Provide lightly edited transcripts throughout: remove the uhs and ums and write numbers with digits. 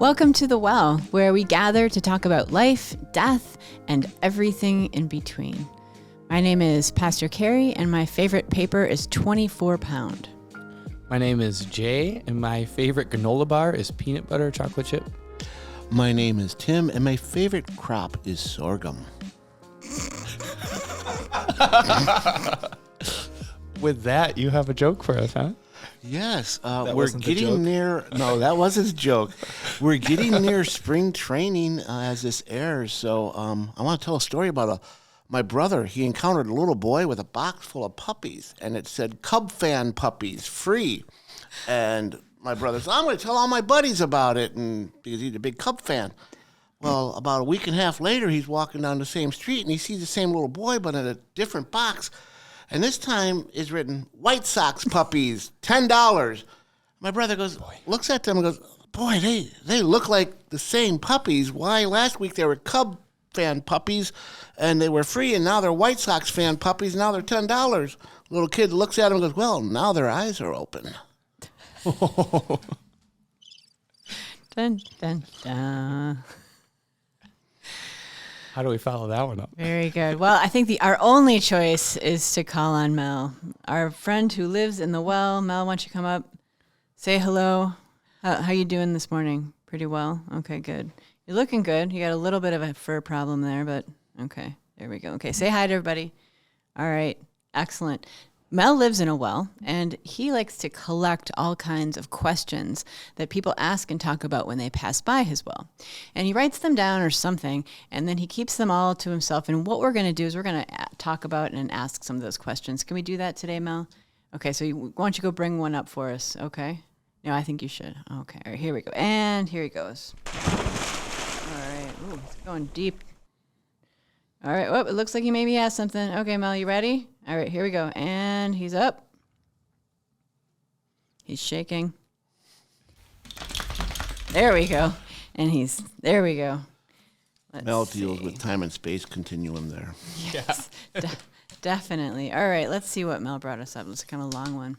Welcome to The Well, where we gather to talk about life, death, and everything in between. My name is Pastor Carrie, and my favorite paper is 24 Pound. My name is Jay, and my favorite granola bar is peanut butter chocolate chip. My name is Tim, and my favorite crop is sorghum. With that, you have a joke for us, huh? Yes, we're getting near. No, that wasn't a joke. We're getting near spring training as this airs. So I want to tell a story about my brother. He encountered a little boy with a box full of puppies, and it said Cub fan puppies free. And my brother said, I'm going to tell all my buddies about it, and because he's a big Cub fan. Well, about a week and a half later, he's walking down the same street, and he sees the same little boy, but in a different box. And this time is written, White Sox puppies, $10. My brother looks at them and goes, boy, they look like the same puppies. Why last week they were Cub fan puppies and they were free, and now they're White Sox fan puppies, and now they're $10. Little kid looks at him and goes, well, now their eyes are open. Dun, dun, dun. How do we follow that one up? Very good. Well, I think our only choice is to call on Mel, our friend who lives in the well. Mel, why don't you come up, say hello. How you doing this morning? Pretty well? Okay, good. You're looking good. You got a little bit of a fur problem there, but okay, there we go. Okay, say hi to everybody. All right, excellent. Mel lives in a well, and he likes to collect all kinds of questions that people ask and talk about when they pass by his well. And he writes them down or something, and then he keeps them all to himself. And what we're going to do is we're going to talk about and ask some of those questions. Can we do that today, Mel? Okay, so why don't you go bring one up for us, okay? No, I think you should. Okay, all right, here we go. And here he goes. All right, ooh, it's going deep. All right, well, it looks like he maybe has something. Okay, Mel, you ready? All right, here we go. And he's up. He's shaking. There we go. And there we go. Mel deals with time and space continuum there. Yes, definitely. All right, let's see what Mel brought us up. It's kind of a long one.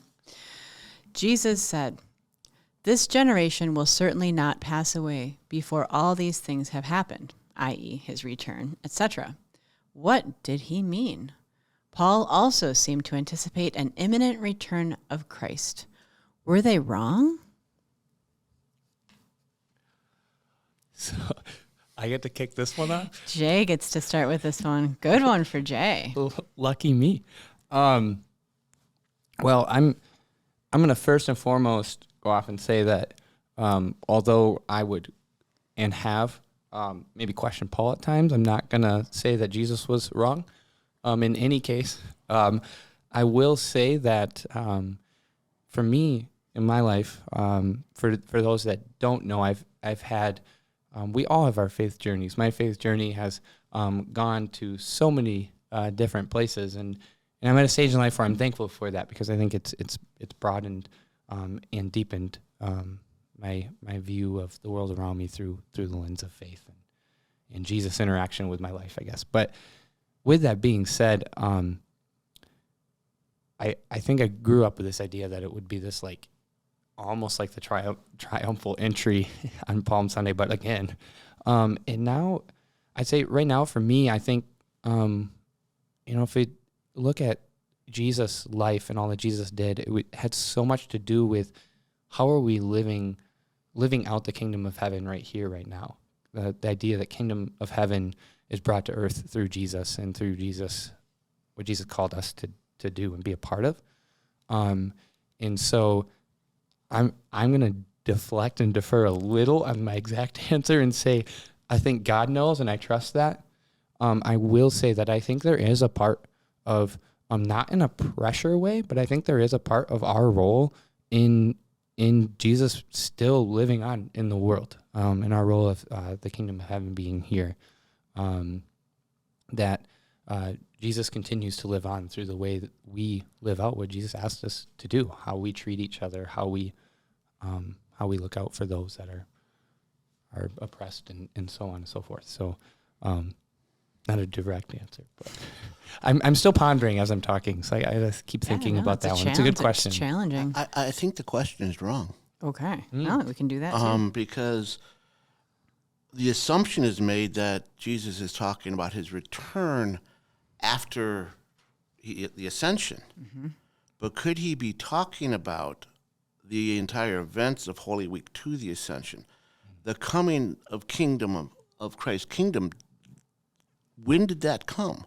Jesus said, "This generation will certainly not pass away before all these things have happened," i.e. his return, etc. What did he mean? Paul also seemed to anticipate an imminent return of Christ. Were they wrong? So I get to kick this one off? Jay gets to start with this one. Good one for Jay. Lucky me. Well, I'm going to first and foremost go off and say that although I would and have maybe question Paul at times, I'm not going to say that Jesus was wrong. In any case, I will say that for me in my life, for those that don't know, I've had, we all have our faith journeys. My faith journey has gone to so many different places, and I'm at a stage in life where I'm thankful for that, because I think it's broadened and deepened my view of the world around me through the lens of faith and Jesus' interaction with my life, I guess. But with that being said, I think I grew up with this idea that it would be this like almost like the triumphal entry on Palm Sunday, but again, and now I'd say right now for me, I think if we look at Jesus' life and all that Jesus did, it had so much to do with how are we living out the kingdom of heaven right here, right now. The idea that kingdom of heaven is brought to earth through Jesus, and through Jesus, what Jesus called us to do and be a part of. And so I'm going to deflect and defer a little on my exact answer and say, I think God knows, and I trust that. I will say that I think there is a part of, not in a pressure way, but I think there is a part of our role in Jesus still living on in the world, in our role of the kingdom of heaven being here, that Jesus continues to live on through the way that we live out what Jesus asked us to do, how we treat each other, how we look out for those that are oppressed, and so on and so forth. So, not a direct answer, but I'm still pondering as I'm talking, so I just keep thinking about that one. It's a good question. It's challenging. I think the question is wrong. Okay. No, we can do that too. Because the assumption is made that Jesus is talking about his return after the ascension. Mm-hmm. But could he be talking about the entire events of Holy Week to the ascension? The coming of Christ's kingdom, when did that come?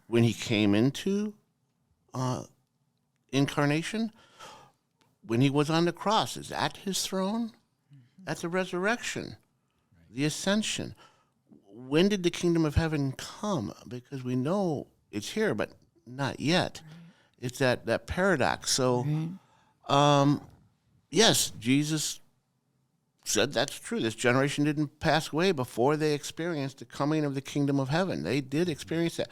When he came into incarnation? When he was on the cross? Is that his throne? Mm-hmm. At the resurrection? The ascension. When did the kingdom of heaven come? Because we know it's here, but not yet. Right. It's that paradox. So, yes, Jesus said that's true. This generation didn't pass away before they experienced the coming of the kingdom of heaven. They did experience that.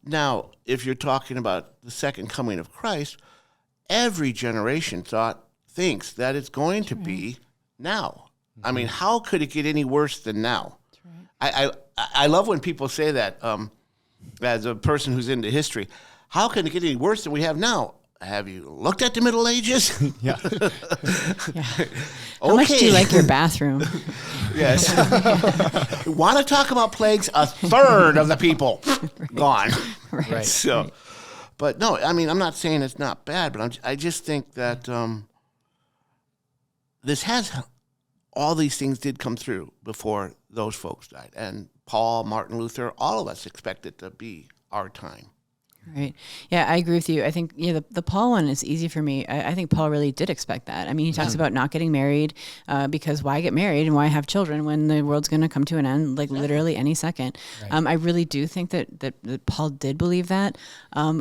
Now, if you're talking about the second coming of Christ, every generation thinks that it's going to be now. I mean, how could it get any worse than now? Right. I love when people say that, as a person who's into history, how can it get any worse than we have now? Have you looked at the Middle Ages? Yeah. How much do you like your bathroom? Yes. Want to talk about plagues? A third of the people gone. Right. So, but no, I mean, I'm not saying it's not bad, but I just think that all these things did come through before those folks died. And Paul, Martin Luther, all of us expect it to be our time. Right. Yeah, I agree with you. I think the Paul one is easy for me. I think Paul really did expect that. I mean, he talks about not getting married because why get married and why have children when the world's going to come to an end, like literally any second. Right. I really do think that Paul did believe that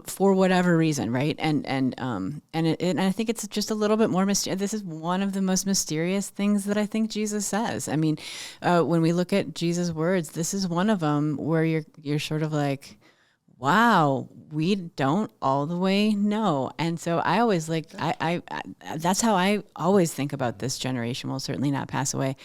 for whatever reason, right? And I think it's just a little bit more mysterious. This is one of the most mysterious things that I think Jesus says. I mean, when we look at Jesus' words, this is one of them where you're sort of like, wow, we don't all the way know. And so I always I that's how I always think about this generation will certainly not pass away.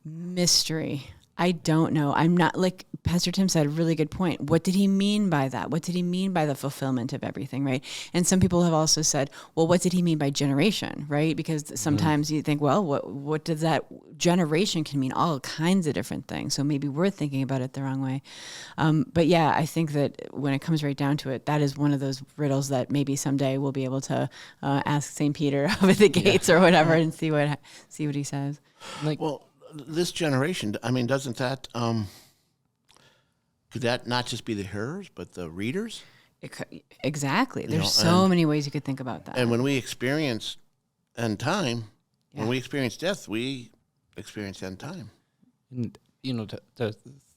Mystery. I don't know. I'm not, like Pastor Tim said, a really good point. What did he mean by that? What did he mean by the fulfillment of everything, right? And some people have also said, well, what did he mean by generation, right? Because sometimes you think, well, what does that generation can mean? All kinds of different things. So maybe we're thinking about it the wrong way. But yeah, I think that when it comes right down to it, that is one of those riddles that maybe someday we'll be able to ask St. Peter over the gates or whatever and see what he says. Well, this generation, I mean, doesn't that, could that not just be the hearers, but the readers? Exactly. There's so many ways you could think about that. And when we experience end time, when we experience death, we experience end time. And, to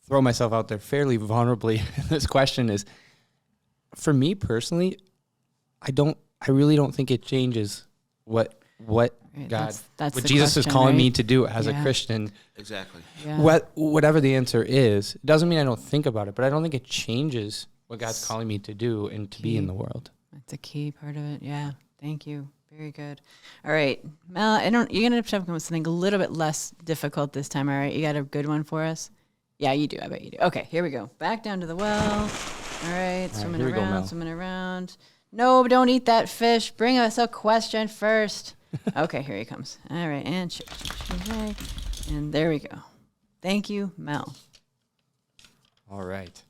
throw myself out there fairly vulnerably, this question is, for me personally, I really don't think it changes what God, that's what Jesus is calling me to do as a Christian. Exactly. Yeah. Whatever the answer is, it doesn't mean I don't think about it, but I don't think it changes what God's calling me to do and to be in the world. That's a key part of it. Yeah. Thank you. Very good. All right, Mel, you're going to have to come with something a little bit less difficult this time. All right. You got a good one for us? Yeah, you do. I bet you do. Okay. Here we go. Back down to the well. All right. Swimming around. No, don't eat that fish. Bring us a question first. Okay, here he comes. All right, and and there we go. Thank you, Mel. All right.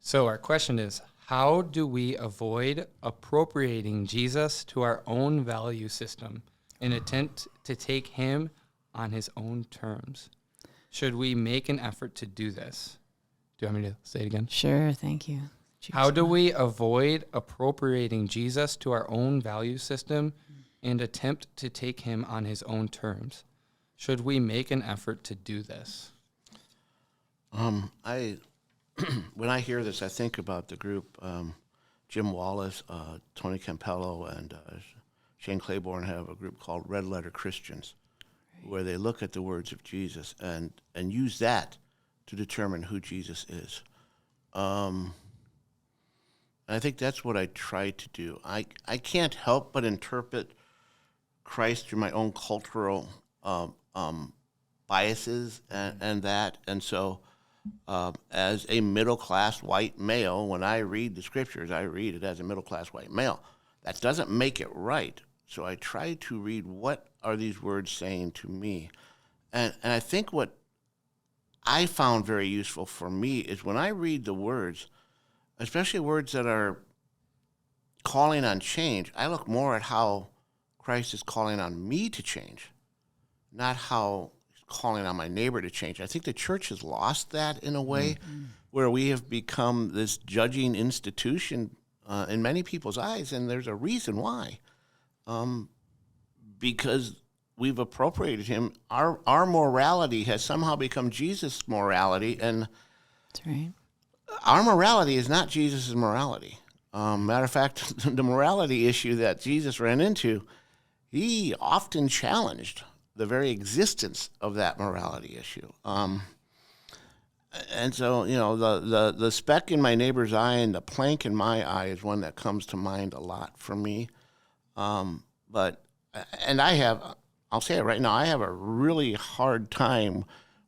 So our question is, how do we avoid appropriating Jesus to our own value system in an attempt to take him on his own terms? Should we make an effort to do this? Do you want me to say it again? Sure, thank you. How do we avoid appropriating Jesus to our own value system and attempt to take him on his own terms? Should we make an effort to do this? When I hear this, I think about the group, Jim Wallace, Tony Campello, and Shane Claiborne have a group called Red Letter Christians, where they look at the words of Jesus and use that to determine who Jesus is. And I think that's what I try to do. I can't help but interpret Christ through my own cultural biases and that. And so as a middle-class white male, when I read the scriptures, I read it as a middle-class white male. That doesn't make it right. So I try to read, what are these words saying to me? And I think what I found very useful for me is when I read the words, especially words that are calling on change, I look more at how Christ is calling on me to change, not how he's calling on my neighbor to change. I think the church has lost that in a way where we have become this judging institution in many people's eyes, and there's a reason why. Because we've appropriated him. Our morality has somehow become Jesus' morality, and That's right. our morality is not Jesus' morality. Matter of fact, the morality issue that Jesus ran into, he often challenged the very existence of that morality issue. And so, the speck in my neighbor's eye and the plank in my eye is one that comes to mind a lot for me. I'll say it right now, I have a really hard time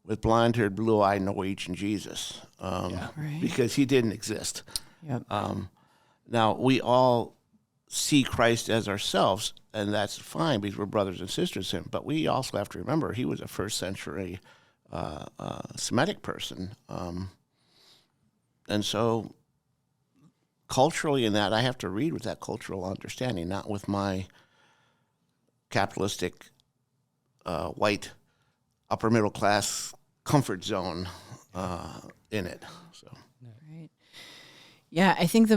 with blonde-haired, blue-eyed Norwegian Jesus Right. because he didn't exist. Yep. Now, we all see Christ as ourselves, and that's fine because we're brothers and sisters to him, but we also have to remember he was a first-century Semitic person. And so culturally in that, I have to read with that cultural understanding, not with my capitalistic, white, upper-middle-class comfort zone in it. So. Right. Yeah, I think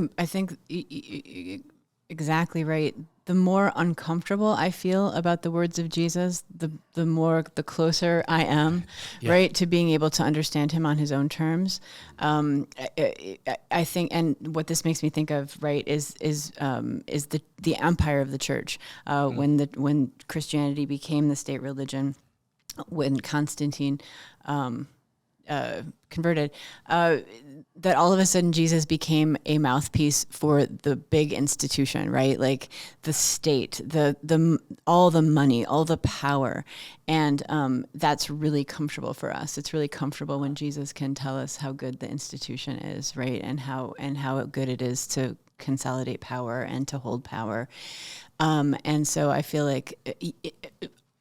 exactly right. The more uncomfortable I feel about the words of Jesus, the closer I am, right, to being able to understand him on his own terms. I think, and what this makes me think of, right, is the empire of the church when Christianity became the state religion, when Constantine converted, that all of a sudden Jesus became a mouthpiece for the big institution, right? Like the state, the all the money, all the power, and that's really comfortable for us. It's really comfortable when Jesus can tell us how good the institution is, right? And how good it is to consolidate power and to hold power. And so I feel like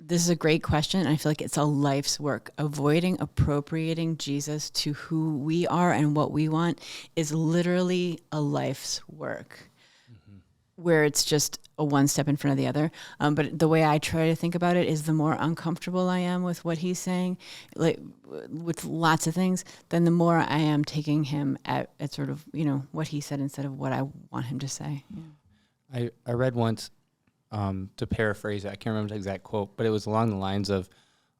this is a great question, and I feel like it's a life's work. Avoiding appropriating Jesus to who we are and what we want is literally a life's work, where it's just a one step in front of the other. But the way I try to think about it is the more uncomfortable I am with what he's saying, like with lots of things, then the more I am taking him at sort of, what he said instead of what I want him to say. Yeah. I read once, to paraphrase it, I can't remember the exact quote, but it was along the lines of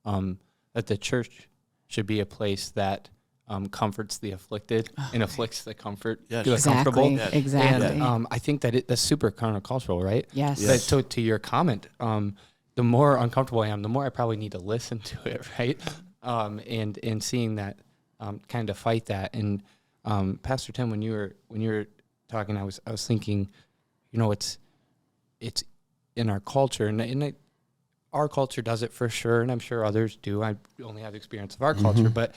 that the church should be a place that comforts the afflicted and afflicts the comfortable. Yes. Exactly. And I think that that's super countercultural, right? Yes. So to your comment, the more uncomfortable I am, the more I probably need to listen to it, right? And seeing that, kind of fight that. And Pastor Tim, when you were talking, I was thinking, it's in our culture, and our culture does it for sure, and I'm sure others do. I only have experience of our culture, but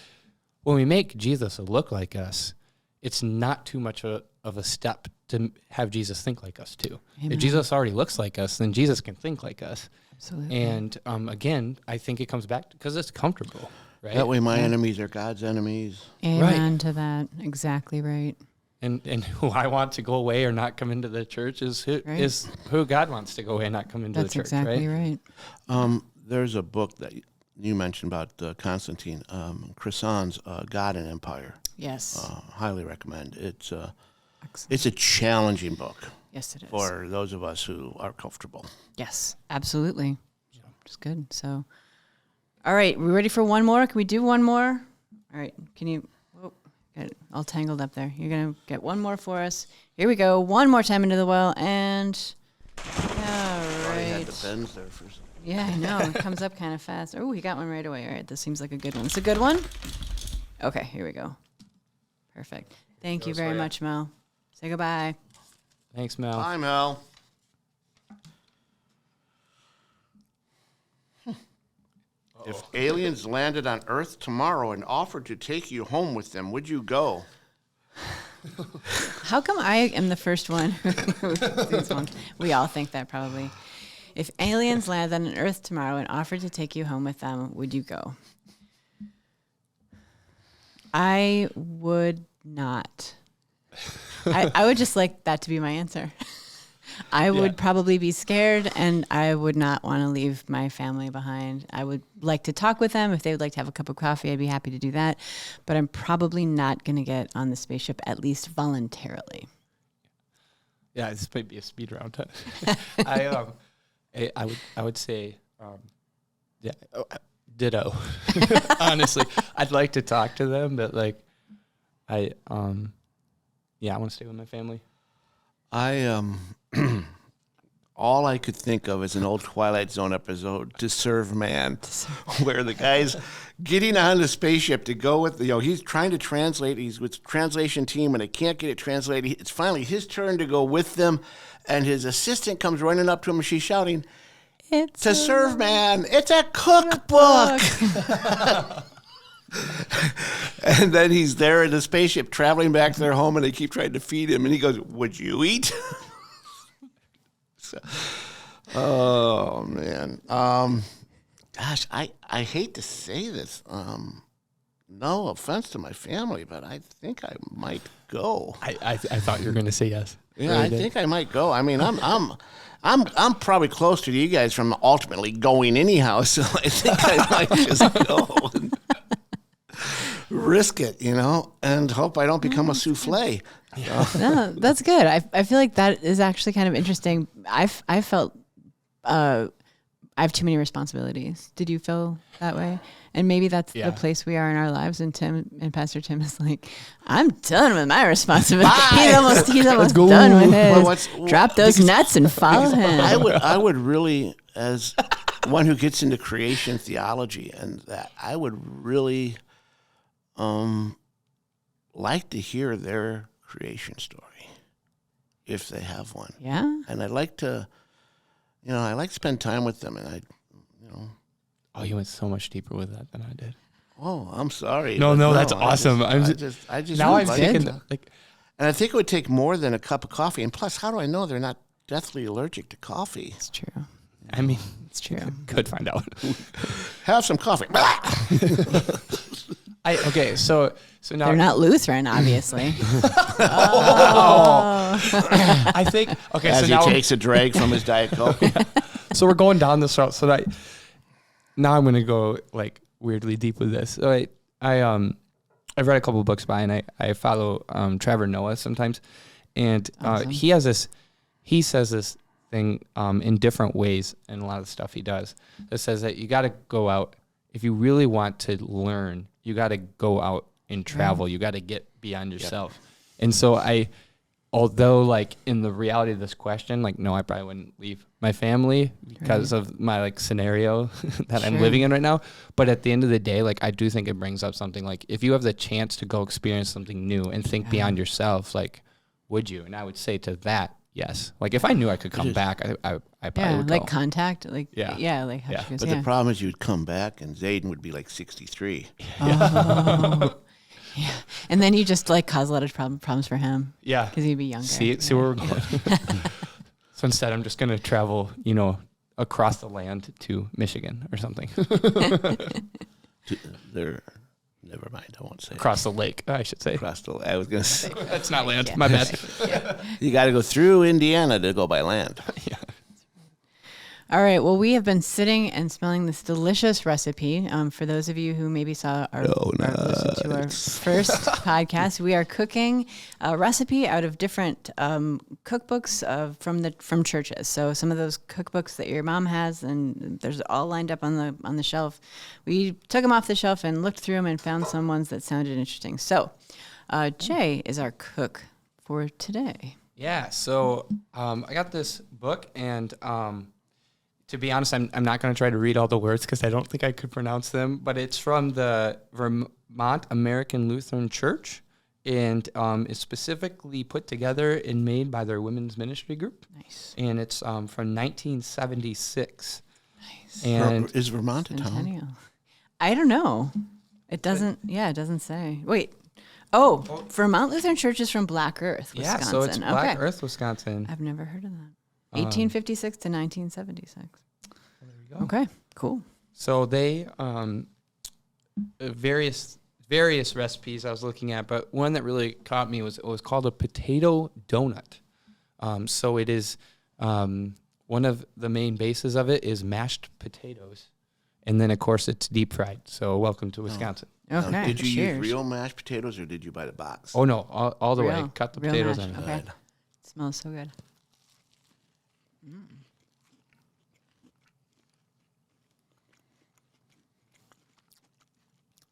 when we make Jesus look like us, it's not too much of a step to have Jesus think like us too. Amen. If Jesus already looks like us, then Jesus can think like us. Absolutely. And again, I think it comes back because it's comfortable, right? That way my enemies are God's enemies. Amen to that. Exactly right. And who I want to go away or not come into the church is who God wants to go away and not come into the church. That's exactly right. There's a book that you mentioned about Constantine, Cresson's God and Empire. Yes. Highly recommend. It's Excellent. a challenging book. Yes, it is. For those of us who are comfortable. Yes, absolutely. It's good. So, all right, we ready for one more? Can we do one more? All right, can you? Got it all tangled up there. You're going to get one more for us. Here we go. One more time into the well. And, all I had right. the pens there for some. Yeah, I know. It comes up kind of fast. Oh, he got one right away. All right, this seems like a good one. It's a good one? Okay, here we go. Perfect. Thank you very much, Mel. Say goodbye. Thanks, Mel. Bye, Mel. If aliens landed on Earth tomorrow and offered to take you home with them, would you go? How come I am the first one who thinks one? We all think that probably. If aliens landed on Earth tomorrow and offered to take you home with them, would you go? I would not. I would just like that to be my answer. I would probably be scared, and I would not want to leave my family behind. I would like to talk with them. If they would like to have a cup of coffee, I'd be happy to do that. But I'm probably not going to get on the spaceship, at least voluntarily. Yeah, this might be a speed round. I would say, ditto. Honestly, I'd like to talk to them, but like, I want to stay with my family. All I could think of is an old Twilight Zone episode, To Serve Man, where the guy's getting on the spaceship to go with, he's trying to translate. He's with the translation team, and they can't get it translated. It's finally his turn to go with them, and his assistant comes running up to him, and she's shouting, "It's To Serve Man, it's a cookbook." And then he's there in the spaceship traveling back to their home, and they keep trying to feed him, and he goes, "Would you eat?" Oh man, gosh, I hate to say this. No offense to my family, but I think I might go. I thought you were going to say yes. Yeah, really I think I might go. I mean, I'm probably closer to you guys from ultimately going anyhow, so I think I might just go and risk it, and hope I don't become a souffle. No, that's good. I feel like that is actually kind of interesting. I felt I have too many responsibilities. Did you feel that way? And maybe that's the place we are in our lives. And Pastor Tim is like, I'm done with my responsibility. He's almost done with his. Drop those nuts and follow him. I would really, as one who gets into creation theology and that, I would really like to hear their creation story if they have one. Yeah. And I'd like to, I like to spend time with them, and Oh, you went so much deeper with that than I did. Oh, I'm sorry. No, that's awesome. I just now I'm thinking and I think it would take more than a cup of coffee. And plus, how do I know they're not deathly allergic to coffee? It's true. I mean, it's true. Could find out. Have some coffee. So now they're not Lutheran, obviously. I think as he takes a drag from his Diet Coke. Yeah. So we're going down this route. So that now I'm going to go like weirdly deep with this. So I've read a couple of books by, and I follow Trevor Noah sometimes, and awesome. he says this thing in different ways in a lot of the stuff he does. That says that you got to go out if you really want to learn. You got to go out and travel. You got to get beyond yourself. Yep. And so although like in the reality of this question, like, no, I probably wouldn't leave my family because of my like scenario that I'm living in right now. But at the end of the day, like, I do think it brings up something like, if you have the chance to go experience something new and think beyond yourself, like, would you? And I would say to that, yes. Like, if I knew I could come back, I probably would go. Like contact, like But the problem is you'd come back and Zayden would be like 63. Oh. Yeah, and then you just like cause a lot of problems for him. Yeah, because he'd be younger. See where we're going. So instead, I'm just gonna travel, across the land to Michigan or something. Never mind. I won't say across the lake. I should say across the. I was gonna say that's not land. My bad. You got to go through Indiana to go by land. Yeah. All right. Well, we have been sitting and smelling this delicious recipe. For those of you who maybe saw or listened to our first podcast, we are cooking a recipe out of different cookbooks from churches. So some of those cookbooks that your mom has, and there's all lined up on the shelf. We took them off the shelf and looked through them and found some ones that sounded interesting. So Jay is our cook for today. Yeah. So I got this book and. To be honest, I'm not going to try to read all the words because I don't think I could pronounce them, but it's from the Vermont American Lutheran Church, and it's specifically put together and made by their women's ministry group. Nice. And it's from 1976. Nice. And is Vermont a town? I don't know. It doesn't. Yeah, it doesn't say. Wait. Oh, Vermont Lutheran Church is from Black Earth, Wisconsin. Yeah, so it's Black Earth, Wisconsin. I've never heard of that. 1856 to 1976. There we go. Okay, cool. So they various various recipes I was looking at, but one that really caught me was called a potato donut. So it is one of the main bases of it is mashed potatoes, and then of course it's deep fried. So welcome to Wisconsin. Okay. Did you cheers. use real mashed potatoes or did you buy the box? Oh no, all the way. Real- Cut the real potatoes mashed, in. okay. It smells so good.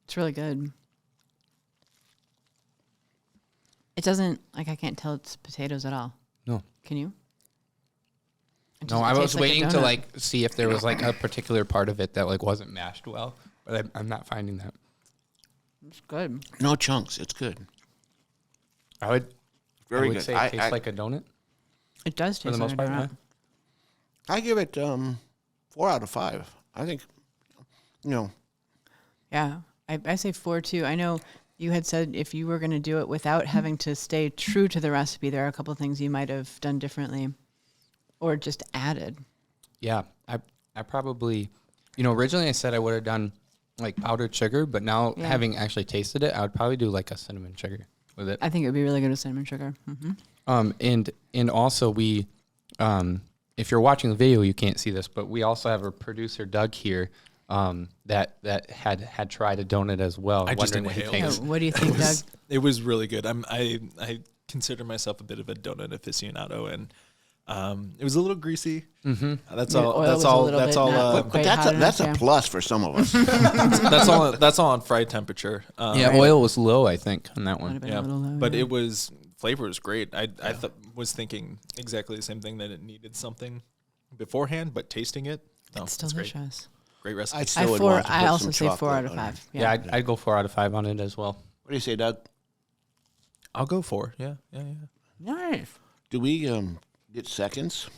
It's really good. It doesn't, like, I can't tell it's potatoes at all. No. Can you? No, I was waiting to like see if there was like a particular part of it that like wasn't mashed well, but I'm not finding that. It's good. No chunks. It's good. I would Very good. good. Say it tastes like a donut. It does For the taste most like a part, donut. I give it 4 out of 5. I think, Yeah, I say 4 too. I know you had said if you were going to do it without having to stay true to the recipe, there are a couple of things you might have done differently or just added. Yeah, I probably, originally I said I would have done like powdered sugar, but now having actually tasted it, I would probably do like a cinnamon sugar with it. I think it would be really good with cinnamon sugar. Mm-hmm. And also we, if you're watching the video, you can't see this, but we also have a producer, Doug, here, that had tried a donut as well. I just wondering what he inhaled. thinks. What do you think, Doug? It was really good. I consider myself a bit of a donut aficionado, and it was a little greasy. Mm-hmm. That's The all. oil That's was a all. little That's bit all. not but quite hot that's a enough, plus for some of us. That's all. That's all on fry temperature. Yeah, oil was low, I think, on that Might have one. been Yeah, a little low, but yeah. it was flavor was great. I was thinking exactly the same thing, that it needed something beforehand, but tasting it, It's great. delicious. Great recipe. I still would want to I put also some say 4 chocolate out of on it. 5. Yeah, I'd go 4 out of 5 on it as well. What do you say, Doug? I'll go 4. Yeah. Nice. Do we get seconds?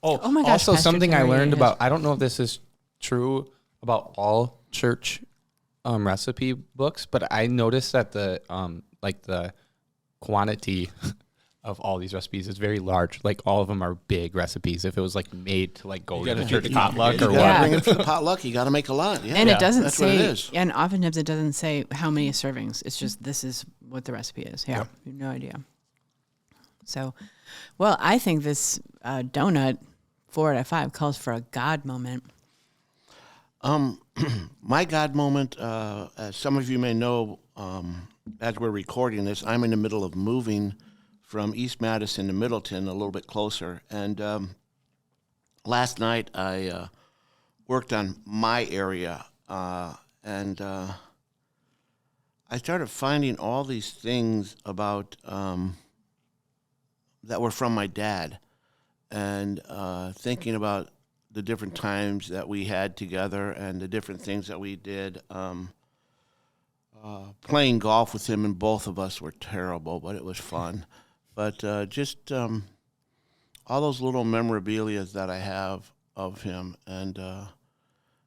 Oh my gosh, also Pastor something I Terry learned has- about, I don't know if this is true about all church recipe books, but I noticed that the quantity of all these recipes is very large. Like all of them are big recipes. If it was like made to like go to the church potluck You or gotta what. bring it for the potluck. You got to make a lot. Yeah. And it doesn't that's say, what it is. and oftentimes it doesn't say how many servings. It's just this is what the recipe is. Yeah, you have no idea. So, well, I think this donut 4 out of 5 calls for a God moment. My God moment, as some of you may know, as we're recording this, I'm in the middle of moving from East Madison to Middleton, a little bit closer. And last night I worked on my area, and I started finding all these things about that were from my dad, and thinking about the different times that we had together and the different things that we did. Playing golf with him and both of us were terrible, but it was fun. But just all those little memorabilia that I have of him, and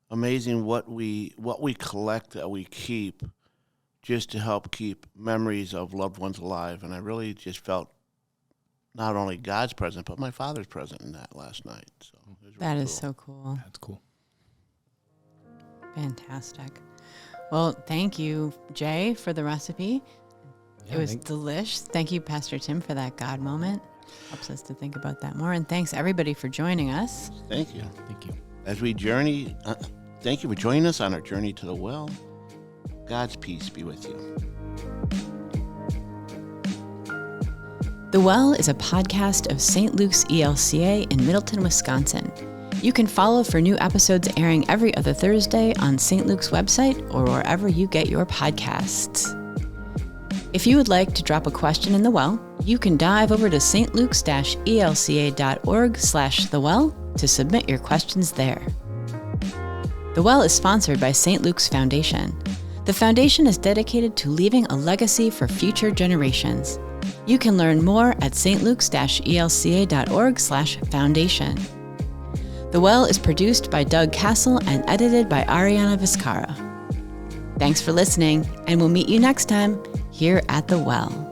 amazing what we collect, that we keep, just to help keep memories of loved ones alive. And I really just felt not only God's presence, but my father's present in that last night. So it was That really is cool. so cool. That's cool. Fantastic. Well, thank you, Jay, for the recipe. Yeah, It was delish. Thank you, Pastor Tim, for that God moment. Helps us to think about that more. And thanks, everybody, for joining us. Thank you. Thank you. As we journey, thank you for joining us on our journey to the well. God's peace be with you. The Well is a podcast of St. Luke's ELCA in Middleton, Wisconsin. You can follow for new episodes airing every other Thursday on St. Luke's website or wherever you get your podcasts. If you would like to drop a question in the Well, you can dive over to stlukes-elca.org/thewell to submit your questions there. The Well is sponsored by St. Luke's Foundation. The foundation is dedicated to leaving a legacy for future generations. You can learn more at stlukes-elca.org/foundation. The Well is produced by Doug Castle and edited by Ariana Viscara. Thanks for listening, and we'll meet you next time here at The Well.